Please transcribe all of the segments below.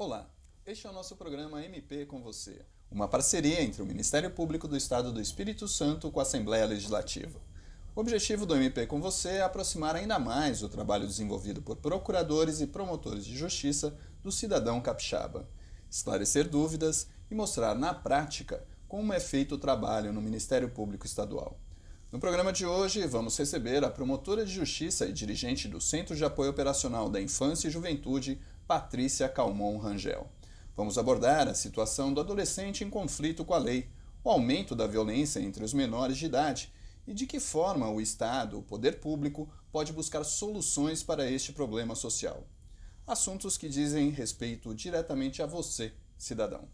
Olá, este é o nosso programa MP com você, uma parceria entre o Ministério Público do Estado do Espírito Santo com a Assembleia Legislativa. O objetivo do MP com você é aproximar ainda mais o trabalho desenvolvido por procuradores e promotores de justiça do cidadão capixaba, esclarecer dúvidas e mostrar na prática como é feito o trabalho no Ministério Público Estadual. No programa de hoje, vamos receber a promotora de justiça e dirigente do Centro de Apoio Operacional da Infância e Juventude, Patrícia Calmon Rangel. Vamos abordar a situação do adolescente em conflito com a lei, o aumento da violência entre os menores de idade e de que forma o Estado, o poder público, pode buscar soluções para este problema social. Assuntos que dizem respeito diretamente a você, cidadão.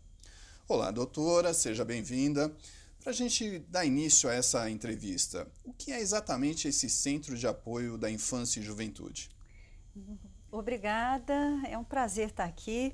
Olá, doutora, seja bem-vinda. Para a gente dar início a essa entrevista, o que é exatamente esse Centro de Apoio da Infância e Juventude? Obrigada, é um prazer estar aqui.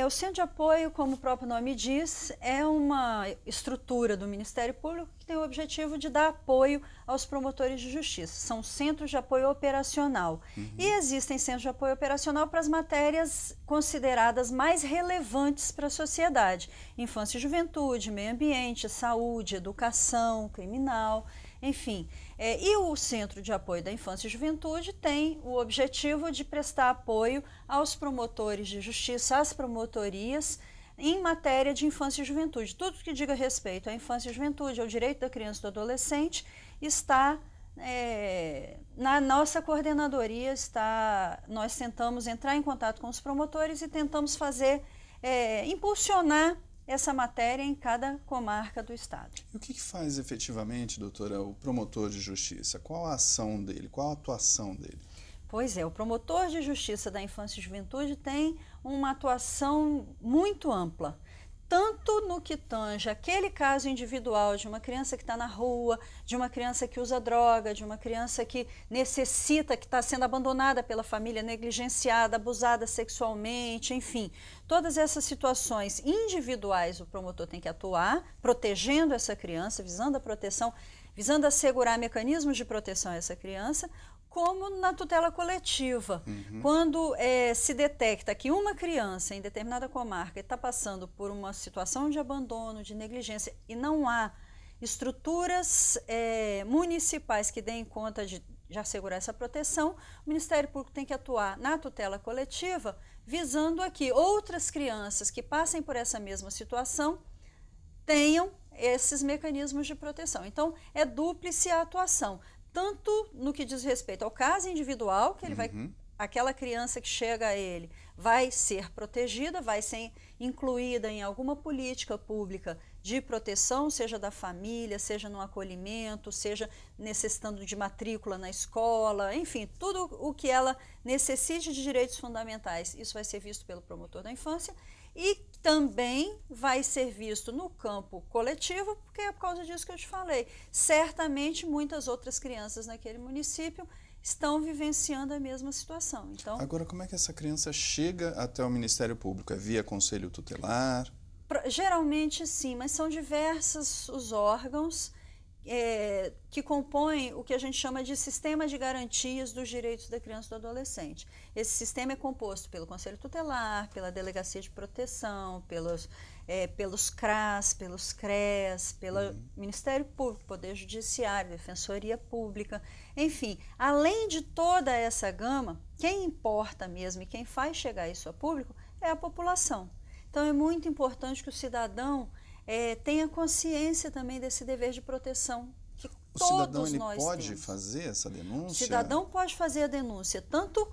O Centro de Apoio, como o próprio nome diz, é uma estrutura do Ministério Público que tem o objetivo de dar apoio aos promotores de justiça. São centros de apoio operacional. E existem centros de apoio operacional para as matérias consideradas mais relevantes para a sociedade. Infância e juventude, meio ambiente, saúde, educação, criminal, enfim. E o Centro de Apoio da Infância e Juventude tem o objetivo de prestar apoio aos promotores de justiça, às promotorias, em matéria de infância e juventude. Tudo que diga respeito à infância e juventude, ao direito da criança e do adolescente, está na nossa coordenadoria. Nós tentamos entrar em contato com os promotores e tentamos impulsionar essa matéria em cada comarca do Estado. E o que faz efetivamente, doutora, o promotor de justiça? Qual a ação dele? Qual a atuação dele? Pois é, o promotor de justiça da infância e juventude tem uma atuação muito ampla, tanto no que tange aquele caso individual de uma criança que está na rua, de uma criança que usa droga, de uma criança que necessita, que está sendo abandonada pela família, negligenciada, abusada sexualmente, enfim. Todas essas situações individuais o promotor tem que atuar, protegendo essa criança, visando a proteção, visando assegurar mecanismos de proteção a essa criança, como na tutela coletiva. Quando se detecta que uma criança em determinada comarca está passando por uma situação de abandono, de negligência, e não há estruturas municipais que deem conta de assegurar essa proteção, o Ministério Público tem que atuar na tutela coletiva, visando a que outras crianças que passem por essa mesma situação tenham esses mecanismos de proteção. Então, é dúplice a atuação, tanto no que diz respeito ao caso individual, que ele aquela criança que chega a ele vai ser protegida, vai ser incluída em alguma política pública de proteção, seja da família, seja no acolhimento, seja necessitando de matrícula na escola, enfim, tudo o que ela necessite de direitos fundamentais, isso vai ser visto pelo promotor da infância. E também vai ser visto no campo coletivo, porque é por causa disso que eu te falei. Certamente muitas outras crianças naquele município estão vivenciando a mesma situação. Então, agora, como é que essa criança chega até o Ministério Público? É via conselho tutelar? Geralmente sim, mas são diversos os órgãos que compõem o que a gente chama de sistema de garantias dos direitos da criança e do adolescente. Esse sistema é composto pelo Conselho Tutelar, pela Delegacia de Proteção, pelos CRAS, pelos CREAS, pelo Ministério Público, Poder Judiciário, Defensoria Pública, enfim. Além de toda essa gama, quem importa mesmo e quem faz chegar isso a público é a população. Então é muito importante que o cidadão tenha consciência também desse dever de proteção que todos nós temos. O cidadão pode fazer essa denúncia? O cidadão pode fazer a denúncia, tanto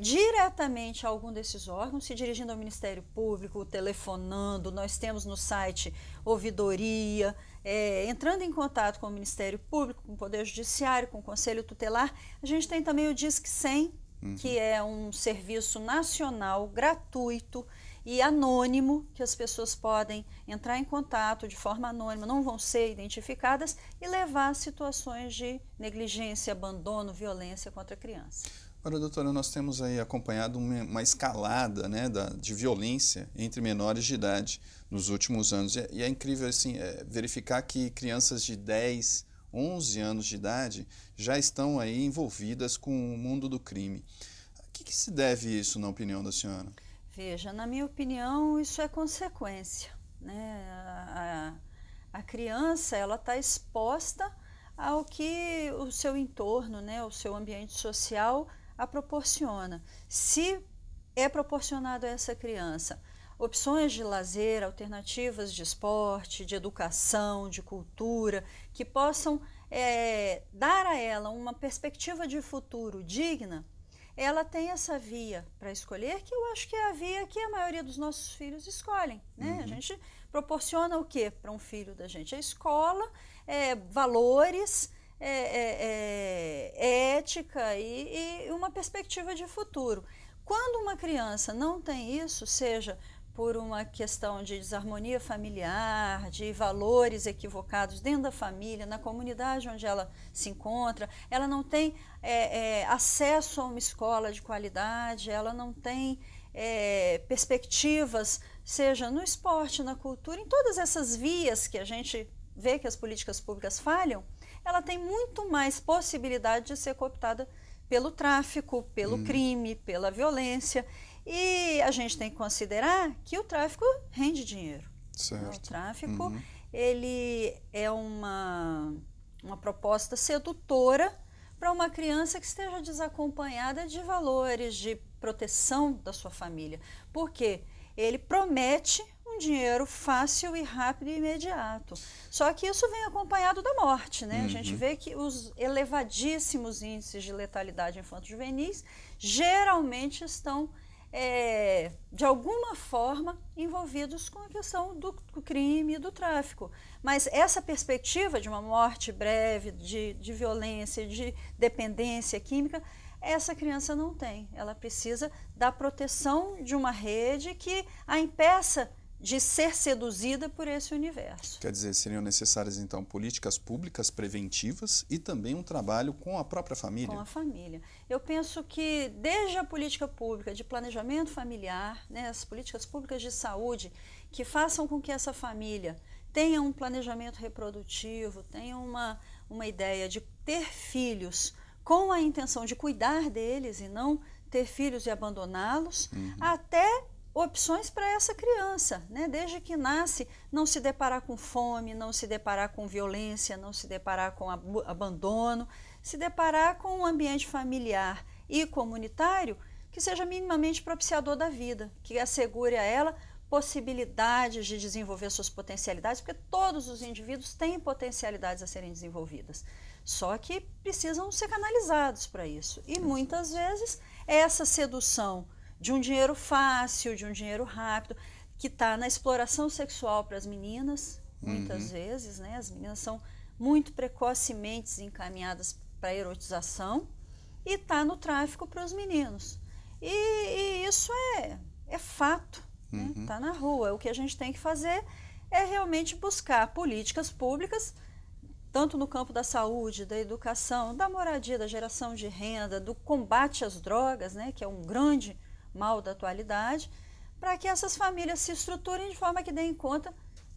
diretamente a algum desses órgãos, se dirigindo ao Ministério Público, telefonando, nós temos no site ouvidoria, entrando em contato com o Ministério Público, com o Poder Judiciário, com o Conselho Tutelar. A gente tem também o Disque 100, que é um serviço nacional, gratuito e anônimo, que as pessoas podem entrar em contato de forma anônima, não vão ser identificadas, e levar a situações de negligência, abandono, violência contra a criança. Agora, doutora, nós temos aí acompanhado uma escalada, né, de violência entre menores de idade nos últimos anos. E é incrível assim, verificar que crianças de 10, 11 anos de idade já estão aí envolvidas com o mundo do crime. A que se deve isso, na opinião da senhora? Veja, na minha opinião, isso é consequência, né? A criança, ela está exposta ao que o seu entorno, né, o seu ambiente social a proporciona. Se é proporcionado a essa criança opções de lazer, alternativas de esporte, de educação, de cultura, que possam dar a ela uma perspectiva de futuro digna, ela tem essa via para escolher, que eu acho que é a via que a maioria dos nossos filhos escolhem, né? A gente proporciona o que para um filho da gente? A escola, valores, ética e uma perspectiva de futuro. Quando uma criança não tem isso, seja por uma questão de desarmonia familiar, de valores equivocados dentro da família, na comunidade onde ela se encontra, ela não tem acesso a uma escola de qualidade, ela não tem perspectivas, seja no esporte, na cultura, em todas essas vias que a gente vê que as políticas públicas falham, ela tem muito mais possibilidade de ser cooptada pelo tráfico, pelo crime, pela violência. E a gente tem que considerar que o tráfico rende dinheiro. Certo. O tráfico ele é uma proposta sedutora para uma criança que esteja desacompanhada de valores, de proteção da sua família. Por quê? Ele promete um dinheiro fácil e rápido e imediato. Só que isso vem acompanhado da morte, né? A gente vê que os elevadíssimos índices de letalidade infanto-juvenis geralmente estão de alguma forma envolvidos com a questão do crime e do tráfico. Mas essa perspectiva de uma morte breve, de violência, de dependência química, essa criança não tem. Ela precisa da proteção de uma rede que a impeça de ser seduzida por esse universo. Quer dizer, seriam necessárias, então, políticas públicas preventivas e também um trabalho com a própria família? Com a família. Eu penso que desde a política pública de planejamento familiar, né, as políticas públicas de saúde, que façam com que essa família tenha um planejamento reprodutivo, tenha uma ideia de ter filhos com a intenção de cuidar deles e não ter filhos e abandoná-los, até opções para essa criança, né? Desde que nasce, não se deparar com fome, não se deparar com violência, não se deparar com abandono, se deparar com um ambiente familiar e comunitário que seja minimamente propiciador da vida, que assegure a ela possibilidades de desenvolver suas potencialidades, porque todos os indivíduos têm potencialidades a serem desenvolvidas, só que precisam ser canalizados para isso. E muitas vezes essa sedução de um dinheiro fácil, de um dinheiro rápido, que está na exploração sexual para as meninas, muitas vezes, né? As meninas são muito precocemente encaminhadas para a erotização, e está no tráfico para os meninos. E isso é fato, né? Está na rua. O que a gente tem que fazer é realmente buscar políticas públicas, tanto no campo da saúde, da educação, da moradia, da geração de renda, do combate às drogas, né? Que é um grande mal da atualidade, para que essas famílias se estruturem de forma que deem conta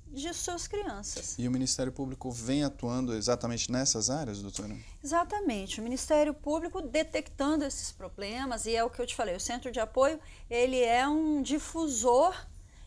de suas crianças. E o Ministério Público vem atuando exatamente nessas áreas, doutora? Exatamente. O Ministério Público detectando esses problemas, e é o que eu te falei, o Centro de Apoio, ele é um difusor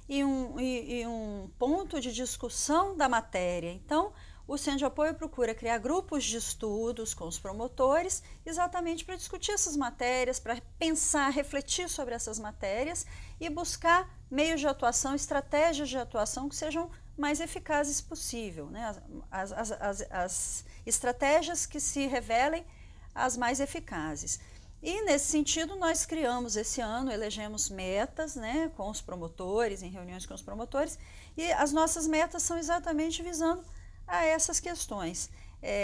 e um ponto de discussão da matéria. Então, o Centro de Apoio procura criar grupos de estudos com os promotores, exatamente para discutir essas matérias, para pensar, refletir sobre essas matérias e buscar meios de atuação, estratégias de atuação que sejam mais eficazes possível, né? As estratégias que se revelem as mais eficazes. E, nesse sentido, nós criamos esse ano, elegemos metas, né, com os promotores, em reuniões com os promotores, e as nossas metas são exatamente visando a essas questões.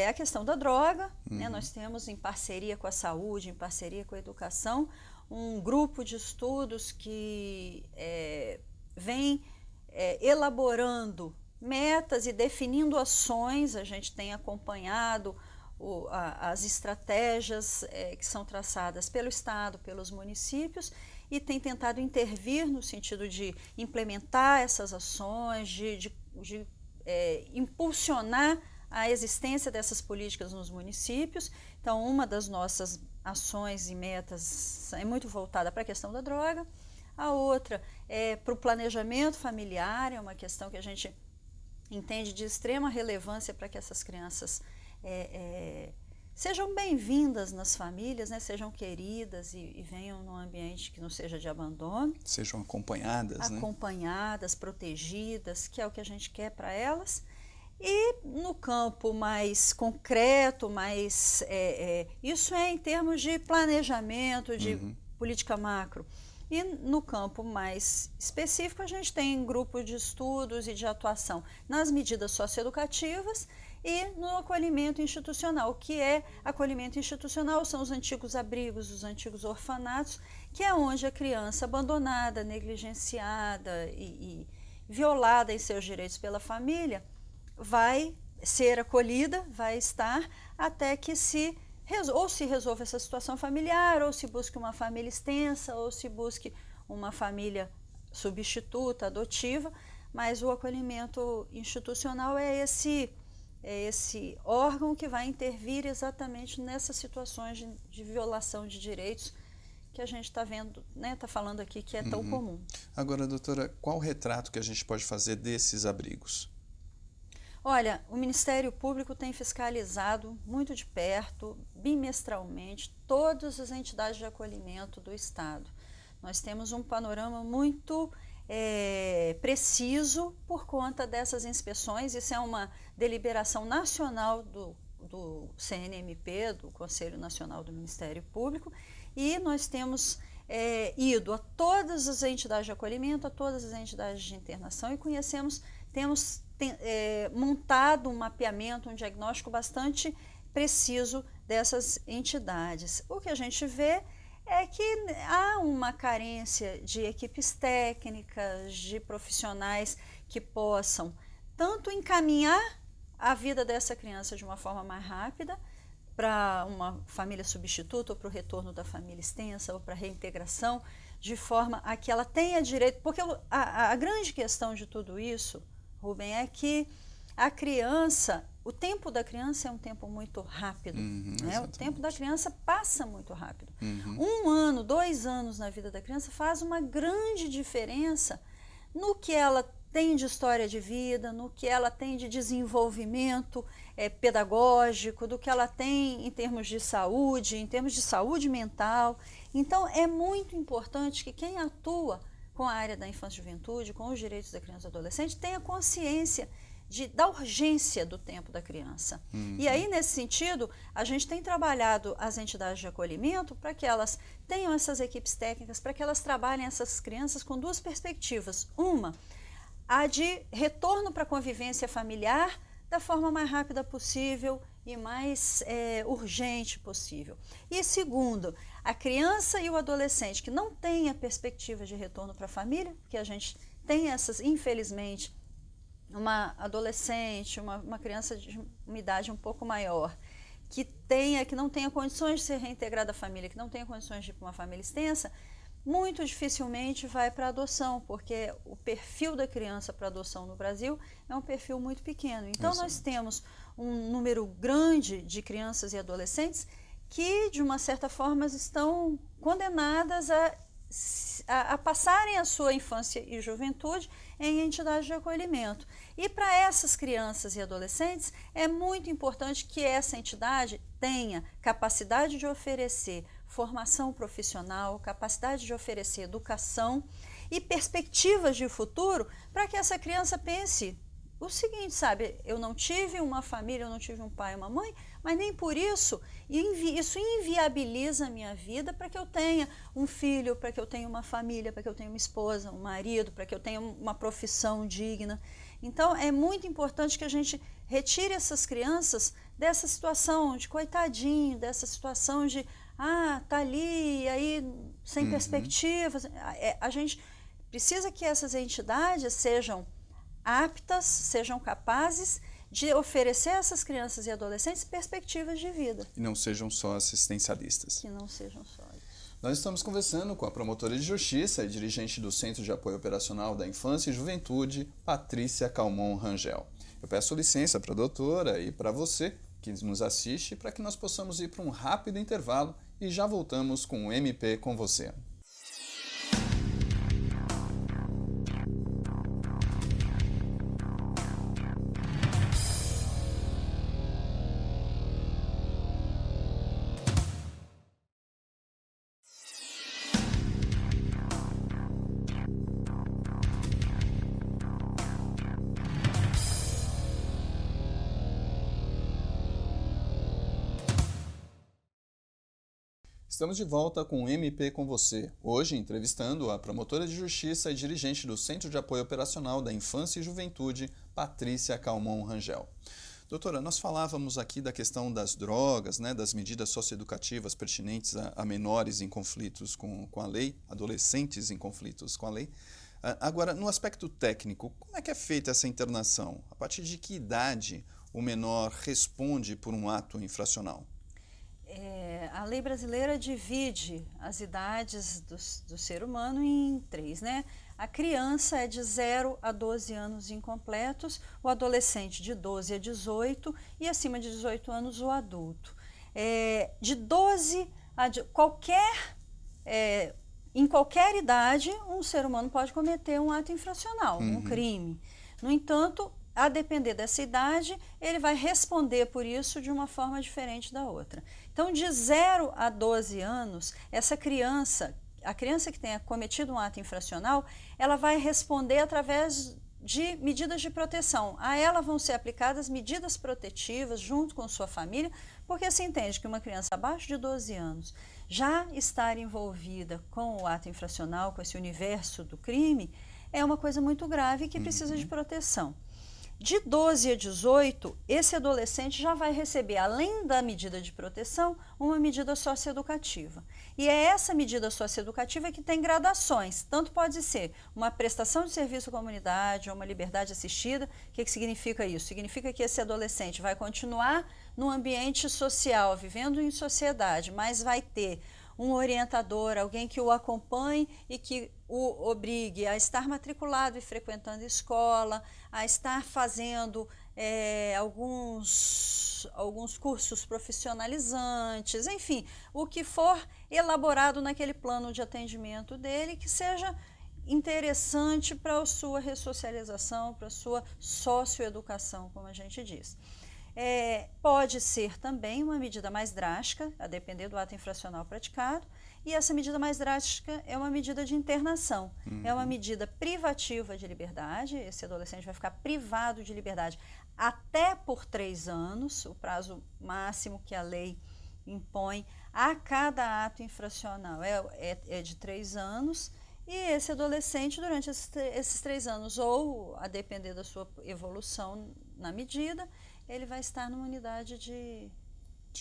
A questão da droga, né, nós temos em parceria com a saúde, em parceria com a educação, um grupo de estudos que vem elaborando metas e definindo ações. A gente tem acompanhado as estratégias que são traçadas pelo Estado, pelos municípios, e tem tentado intervir no sentido de implementar essas ações, de impulsionar a existência dessas políticas nos municípios. Então, uma das nossas ações e metas é muito voltada para a questão da droga. A outra é para o planejamento familiar, é uma questão que a gente entende de extrema relevância para que essas crianças sejam bem-vindas nas famílias, né? Sejam queridas e venham num ambiente que não seja de abandono. Sejam acompanhadas, né? Acompanhadas, protegidas, que é o que a gente quer para elas. E no campo mais concreto, isso é em termos de planejamento, de política macro. E no campo mais específico, a gente tem grupos de estudos e de atuação nas medidas socioeducativas e no acolhimento institucional. O que é acolhimento institucional? São os antigos abrigos, os antigos orfanatos, que é onde a criança abandonada, negligenciada e violada em seus direitos pela família vai ser acolhida, vai estar até que ou se resolva essa situação familiar, ou se busque uma família extensa, ou se busque uma família substituta, adotiva, mas o acolhimento institucional é esse órgão que vai intervir exatamente nessas situações de violação de direitos que a gente está vendo, né, está falando aqui que é tão comum. Agora, doutora, qual o retrato que a gente pode fazer desses abrigos? Olha, o Ministério Público tem fiscalizado muito de perto, bimestralmente, todas as entidades de acolhimento do Estado. Nós temos um panorama muito preciso por conta dessas inspeções. Isso é uma deliberação nacional do CNMP, do Conselho Nacional do Ministério Público, e nós temos ido a todas as entidades de acolhimento, a todas as entidades de internação e temos montado um mapeamento, um diagnóstico bastante preciso dessas entidades. O que a gente vê é que há uma carência de equipes técnicas, de profissionais que possam tanto encaminhar a vida dessa criança de uma forma mais rápida para uma família substituta ou para o retorno da família extensa ou para a reintegração, de forma a que ela tenha direito, porque a grande questão de tudo isso, Rubem, é que a criança, o tempo da criança é um tempo muito rápido, né? O tempo da criança passa muito rápido. 1 ano, 2 anos na vida da criança faz uma grande diferença no que ela tem de história de vida, no que ela tem de desenvolvimento pedagógico, do que ela tem em termos de saúde mental. Então, é muito importante que quem atua com a área da infância e juventude, com os direitos da criança e do adolescente, tenha consciência da urgência do tempo da criança. E aí, nesse sentido, a gente tem trabalhado as entidades de acolhimento para que elas tenham essas equipes técnicas, para que elas trabalhem essas crianças com 2 perspectivas. Uma, a de retorno para a convivência familiar da forma mais rápida possível e mais urgente possível. E segundo, a criança e o adolescente que não tem a perspectiva de retorno para a família, porque a gente tem infelizmente, uma adolescente, uma criança de uma idade um pouco maior, que não tenha condições de ser reintegrada à família, que não tenha condições de ir para uma família extensa, muito dificilmente vai para a adoção, porque o perfil da criança para adoção no Brasil é um perfil muito pequeno. Então, nós temos um número grande de crianças e adolescentes que, de uma certa forma, estão condenadas a passarem a sua infância e juventude em entidades de acolhimento. E para essas crianças e adolescentes, é muito importante que essa entidade tenha capacidade de oferecer formação profissional, capacidade de oferecer educação e perspectivas de futuro para que essa criança pense o seguinte, sabe, eu não tive uma família, eu não tive um pai e uma mãe, mas nem por isso, isso inviabiliza a minha vida para que eu tenha um filho, para que eu tenha uma família, para que eu tenha uma esposa, um marido, para que eu tenha uma profissão digna. Então, é muito importante que a gente retire essas crianças dessa situação de coitadinho, dessa situação de, tá ali, aí sem perspectivas. A gente precisa que essas entidades sejam aptas, sejam capazes de oferecer a essas crianças e adolescentes perspectivas de vida. E não sejam só assistencialistas. Que não sejam só isso. Nós estamos conversando com a promotora de justiça e dirigente do Centro de Apoio Operacional da Infância e Juventude, Patrícia Calmon Rangel. Eu peço licença para a doutora e para você que nos assiste para que nós possamos ir para um rápido intervalo e já voltamos com o MP com você. Estamos de volta com o MP com você. Hoje entrevistando a promotora de justiça e dirigente do Centro de Apoio Operacional da Infância e Juventude, Patrícia Calmon Rangel. Doutora, nós falávamos aqui da questão das drogas, das medidas socioeducativas pertinentes a menores em conflitos com a lei, adolescentes em conflitos com a lei. Agora, no aspecto técnico, como é que é feita essa internação? A partir de que idade o menor responde por um ato infracional? A lei brasileira divide as idades do ser humano em 3, A criança é de 0 a 12 anos incompletos, o adolescente de 12 a 18 e acima de 18 anos o adulto. De 12 a em qualquer idade, um ser humano pode cometer um ato infracional, um crime. No entanto, a depender dessa idade, ele vai responder por isso de uma forma diferente da outra. Então, de 0 a 12 anos, a criança que tenha cometido um ato infracional, ela vai responder através de medidas de proteção. A ela vão ser aplicadas medidas protetivas junto com sua família, porque se entende que uma criança abaixo de 12 anos já estar envolvida com o ato infracional, com esse universo do crime, é uma coisa muito grave que precisa de proteção. De 12 a 18, esse adolescente já vai receber, além da medida de proteção, uma medida socioeducativa. E é essa medida socioeducativa que tem gradações. Tanto pode ser uma prestação de serviço à comunidade ou uma liberdade assistida. O que significa isso? Significa que esse adolescente vai continuar no ambiente social, vivendo em sociedade, mas vai ter um orientador, alguém que o acompanhe e que o obrigue a estar matriculado e frequentando escola, a estar fazendo alguns cursos profissionalizantes, enfim, o que for elaborado naquele plano de atendimento dele, que seja interessante para a sua ressocialização, para a sua socioeducação, como a gente diz. Pode ser também uma medida mais drástica, a depender do ato infracional praticado, e essa medida mais drástica é uma medida de internação, é uma medida privativa de liberdade. Esse adolescente vai ficar privado de liberdade até por 3 anos, o prazo máximo que a lei impõe a cada ato infracional é de 3 anos, e esse adolescente, durante esses 3 anos, ou a depender da sua evolução na medida, ele vai estar numa unidade de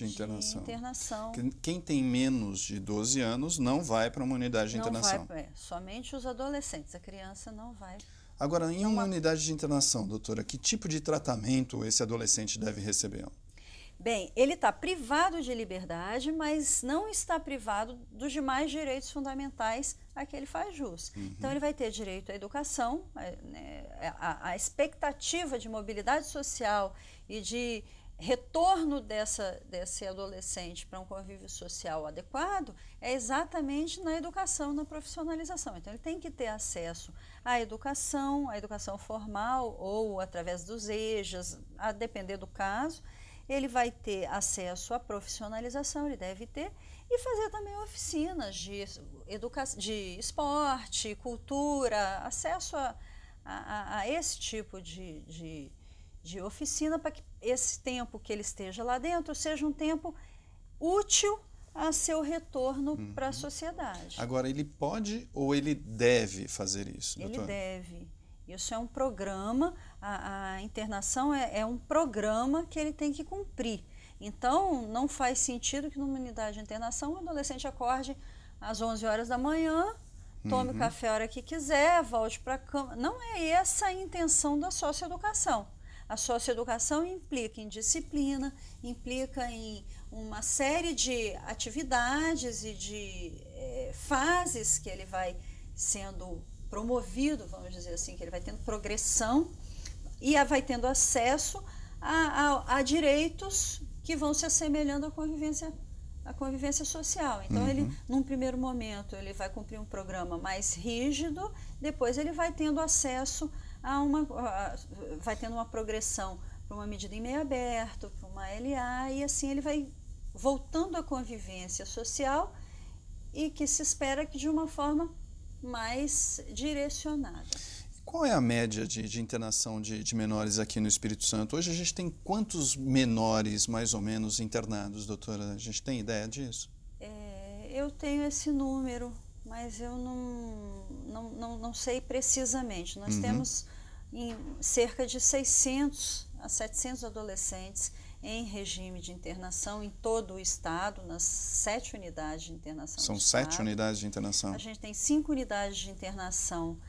internação. Quem tem menos de 12 anos não vai para uma unidade de internação. Somente os adolescentes, a criança não vai. Agora, em uma unidade de internação, doutora, que tipo de tratamento esse adolescente deve receber? Bem, ele está privado de liberdade, mas não está privado dos demais direitos fundamentais a que ele faz jus. Então, ele vai ter direito à educação, a expectativa de mobilidade social e de retorno desse adolescente para um convívio social adequado é exatamente na educação, na profissionalização. Então, ele tem que ter acesso à educação formal ou através dos EJAs, a depender do caso. Ele vai ter acesso à profissionalização, ele deve ter, e fazer também oficinas de esporte, cultura, acesso a esse tipo de oficina, para que esse tempo que ele esteja lá dentro seja um tempo útil a seu retorno para a sociedade. Agora, ele pode ou ele deve fazer isso, doutora? Ele deve. Isso é um programa, a internação é um programa que ele tem que cumprir. Então, não faz sentido que numa unidade de internação o adolescente acorde às 11 horas da manhã, tome o café a hora que quiser, volte para a cama. Não é essa a intenção da socioeducação. A socioeducação implica em disciplina, implica em uma série de atividades e de fases que ele vai sendo promovido, vamos dizer assim, que ele vai tendo progressão e vai tendo acesso a direitos que vão se assemelhando à convivência social. Então, ele, num primeiro momento, ele vai cumprir um programa mais rígido, depois ele vai tendo acesso vai tendo uma progressão para uma medida em meio aberto, para uma LA, e assim ele vai voltando à convivência social e que se espera que de uma forma mais direcionada. Qual é a média de internação de menores aqui no Espírito Santo? Hoje a gente tem quantos menores, mais ou menos, internados, doutora? A gente tem ideia disso? Eu tenho esse número, mas eu não sei precisamente. Nós temos cerca de 600 a 700 adolescentes em regime de internação em todo o estado, nas 7 unidades de internação. São 7 unidades de internação. A gente tem 5 unidades de internação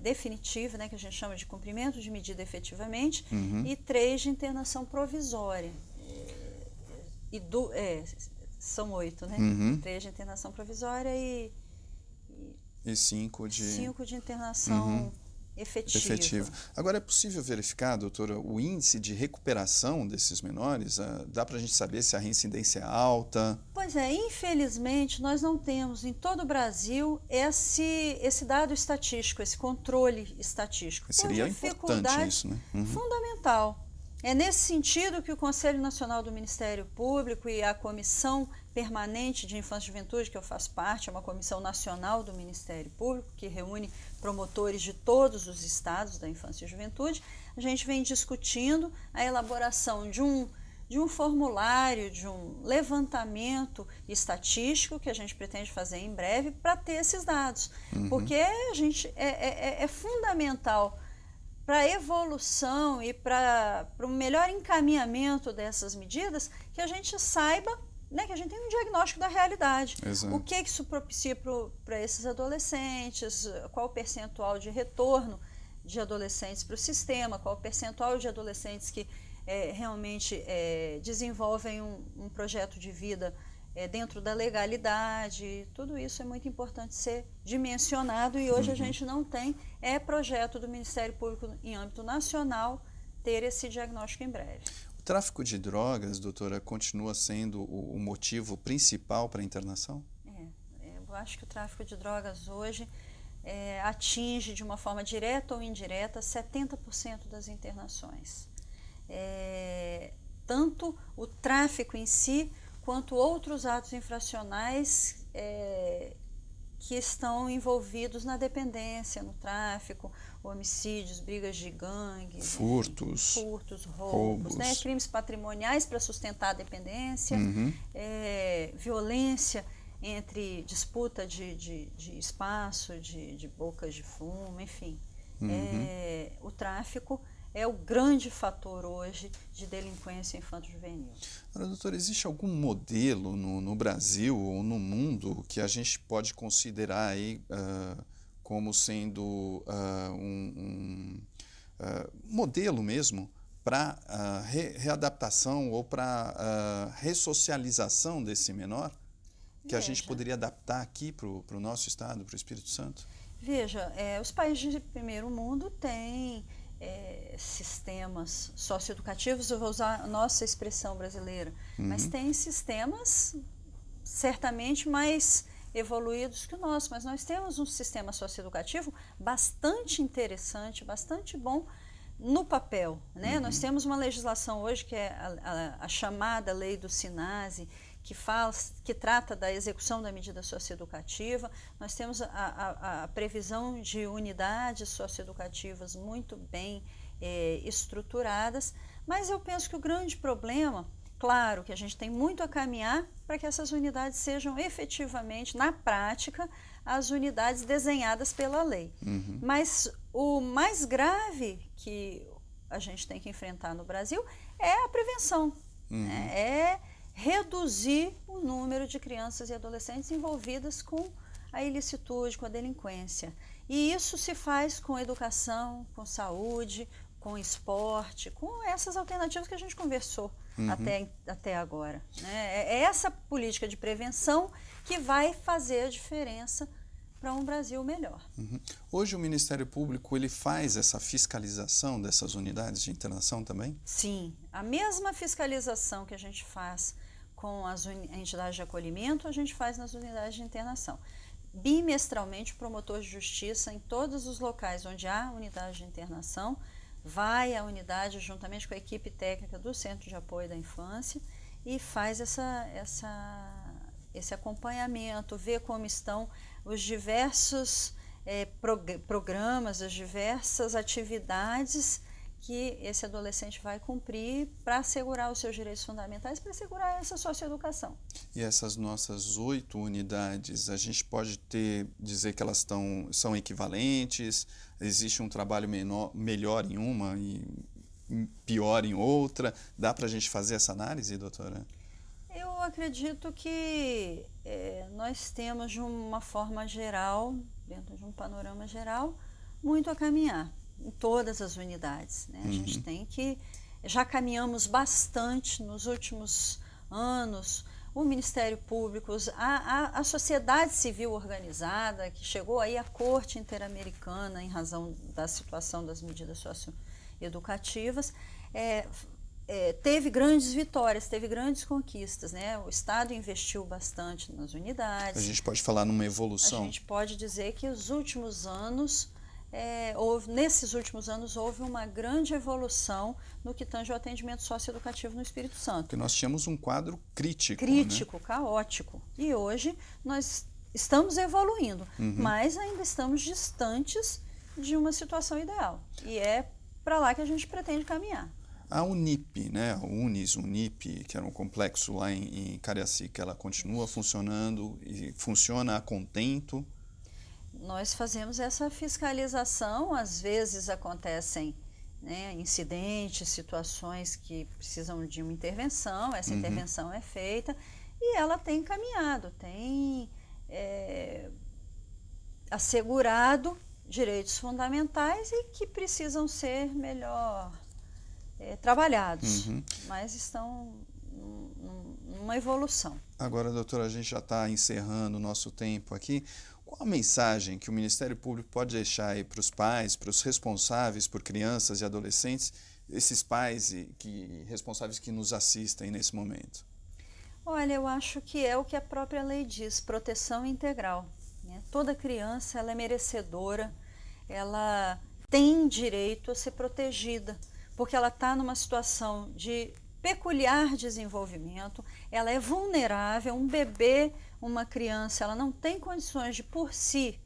definitiva, né, que a gente chama de cumprimento de medida efetivamente, e 3 de internação provisória. São 8, né? 3 de internação provisória e 5 de internação efetiva. Agora, é possível verificar, doutora, o índice de recuperação desses menores? Dá para a gente saber se a reincidência é alta? Pois é, infelizmente nós não temos em todo o Brasil esse dado estatístico, esse controle estatístico. Seria importante isso, né? Fundamental. É nesse sentido que o Conselho Nacional do Ministério Público e a Comissão Permanente de Infância e Juventude, que eu faço parte, é uma comissão nacional do Ministério Público, que reúne promotores de todos os estados da infância e juventude, a gente vem discutindo a elaboração de um formulário, de um levantamento estatístico que a gente pretende fazer em breve para ter esses dados. Porque é fundamental para a evolução e para o melhor encaminhamento dessas medidas, que a gente saiba, né, que a gente tem um diagnóstico da realidade. Exato. O que isso propicia para esses adolescentes, qual o percentual de retorno de adolescentes para o sistema, qual o percentual de adolescentes que realmente desenvolvem um projeto de vida dentro da legalidade. Tudo isso é muito importante ser dimensionado e hoje a gente não tem projeto do Ministério Público em âmbito nacional ter esse diagnóstico em breve. O tráfico de drogas, doutora, continua sendo o motivo principal para a internação? Eu acho que o tráfico de drogas hoje atinge de uma forma direta ou indireta 70% das internações. Tanto o tráfico em si, quanto outros atos infracionais que estão envolvidos na dependência, no tráfico, homicídios, brigas de gangue, furtos, roubos. Né? Crimes patrimoniais para sustentar a dependência, violência entre disputa de espaço, de bocas de fumo, enfim. O tráfico é o grande fator hoje de delinquência infanto-juvenil. Agora, doutora, existe algum modelo no Brasil ou no mundo que a gente pode considerar aí como sendo um modelo mesmo para readaptação ou para ressocialização desse menor, que a gente poderia adaptar aqui para o nosso estado, para o Espírito Santo? Veja, os países de primeiro mundo têm sistemas socioeducativos, eu vou usar a nossa expressão brasileira, mas tem sistemas certamente mais evoluídos que o nosso, mas nós temos um sistema socioeducativo bastante interessante, bastante bom no papel, né? Nós temos uma legislação hoje que é a chamada Lei do SINASE, que trata da execução da medida socioeducativa. Nós temos a previsão de unidades socioeducativas muito bem estruturadas, mas eu penso que o grande problema, claro que a gente tem muito a caminhar para que essas unidades sejam efetivamente, na prática, as unidades desenhadas pela lei. Mas o mais grave que a gente tem que enfrentar no Brasil é a prevenção, né? Reduzir o número de crianças e adolescentes envolvidas com a ilicitude, com a delinquência. E isso se faz com educação, com saúde, com esporte, com essas alternativas que a gente conversou até agora, né? É essa política de prevenção que vai fazer a diferença para um Brasil melhor. Hoje o Ministério Público ele faz essa fiscalização dessas unidades de internação também? Sim, a mesma fiscalização que a gente faz com as entidades de acolhimento, a gente faz nas unidades de internação. Bimestralmente, o promotor de justiça, em todos os locais onde há unidade de internação, vai à unidade juntamente com a equipe técnica do Centro de Apoio da Infância e faz esse acompanhamento, vê como estão os diversos programas, as diversas atividades que esse adolescente vai cumprir para assegurar os seus direitos fundamentais, para assegurar essa socioeducação. E essas nossas 8 unidades, a gente pode dizer que elas são equivalentes? Existe um trabalho melhor em uma e pior em outra? Dá para a gente fazer essa análise, doutora? Eu acredito que nós temos, de uma forma geral, dentro de um panorama geral, muito a caminhar em todas as unidades, né? A gente tem que... Já caminhamos bastante nos últimos anos, o Ministério Público, a sociedade civil organizada, que chegou aí à Corte Interamericana em razão da situação das medidas socioeducativas, teve grandes vitórias, teve grandes conquistas, né? O Estado investiu bastante nas unidades. A gente pode falar numa evolução? A gente pode dizer que os últimos anos... nesses últimos anos houve uma grande evolução no que tange ao atendimento socioeducativo no Espírito Santo. Porque nós tínhamos um quadro crítico, né? Caótico. E hoje nós estamos evoluindo, mas ainda estamos distantes de uma situação ideal. E é para lá que a gente pretende caminhar. A Unip, né? A Unip, que era um complexo lá em Cariacica, ela continua funcionando e funciona a contento? Nós fazemos essa fiscalização, às vezes acontecem, né, incidentes, situações que precisam de uma intervenção, essa intervenção é feita e ela tem caminhado, tem assegurado direitos fundamentais e que precisam ser melhor trabalhados, mas estão numa evolução. Agora, doutora, a gente já está encerrando o nosso tempo aqui. Qual a mensagem que o Ministério Público pode deixar aí para os pais, para os responsáveis por crianças e adolescentes, esses pais responsáveis que nos assistem nesse momento? Olha, eu acho que é o que a própria lei diz, proteção integral, né? Toda criança ela é merecedora, ela tem direito a ser protegida, porque ela está numa situação de peculiar desenvolvimento, ela é vulnerável, um bebê, uma criança, ela não tem condições de, por si,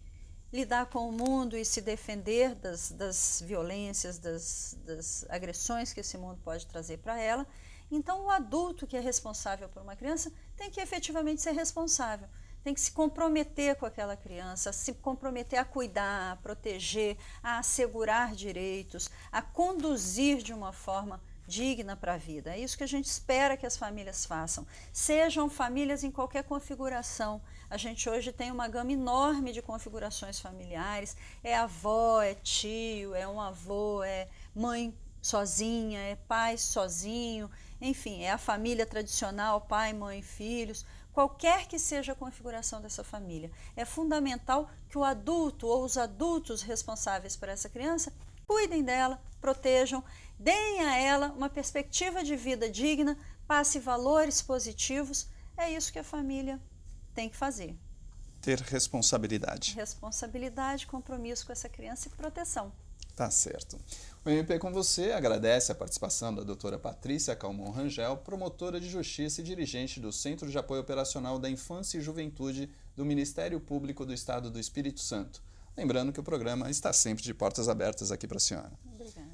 lidar com o mundo e se defender das violências, das agressões que esse mundo pode trazer para ela. Então, o adulto que é responsável por uma criança tem que efetivamente ser responsável, tem que se comprometer com aquela criança, se comprometer a cuidar, a proteger, a assegurar direitos, a conduzir de uma forma digna para a vida. É isso que a gente espera que as famílias façam. Sejam famílias em qualquer configuração. A gente hoje tem uma gama enorme de configurações familiares. É avó, é tio, é um avô, é mãe sozinha, é pai sozinho. Enfim, é a família tradicional, pai, mãe, filhos. Qualquer que seja a configuração dessa família. É fundamental que o adulto ou os adultos responsáveis por essa criança cuidem dela, protejam, deem a ela uma perspectiva de vida digna, passe valores positivos. É isso que a família tem que fazer. Ter responsabilidade. Responsabilidade, compromisso com essa criança e proteção. Tá certo. O MP com você agradece a participação da doutora Patrícia Calmon Rangel, promotora de Justiça e dirigente do Centro de Apoio Operacional da Infância e Juventude do Ministério Público do Estado do Espírito Santo. Lembrando que o programa está sempre de portas abertas aqui para a senhora. Obrigada.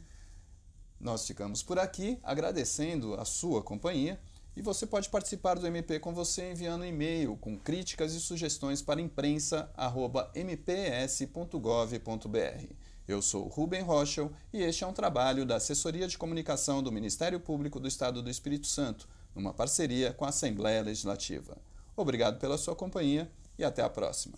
Nós ficamos por aqui agradecendo a sua companhia e você pode participar do MP com você enviando um e-mail com críticas e sugestões para imprensa@mps.gov.br. Eu sou Rubem Rochel e este é um trabalho da Assessoria de Comunicação do Ministério Público do Estado do Espírito Santo, numa parceria com a Assembleia Legislativa. Obrigado pela sua companhia e até a próxima.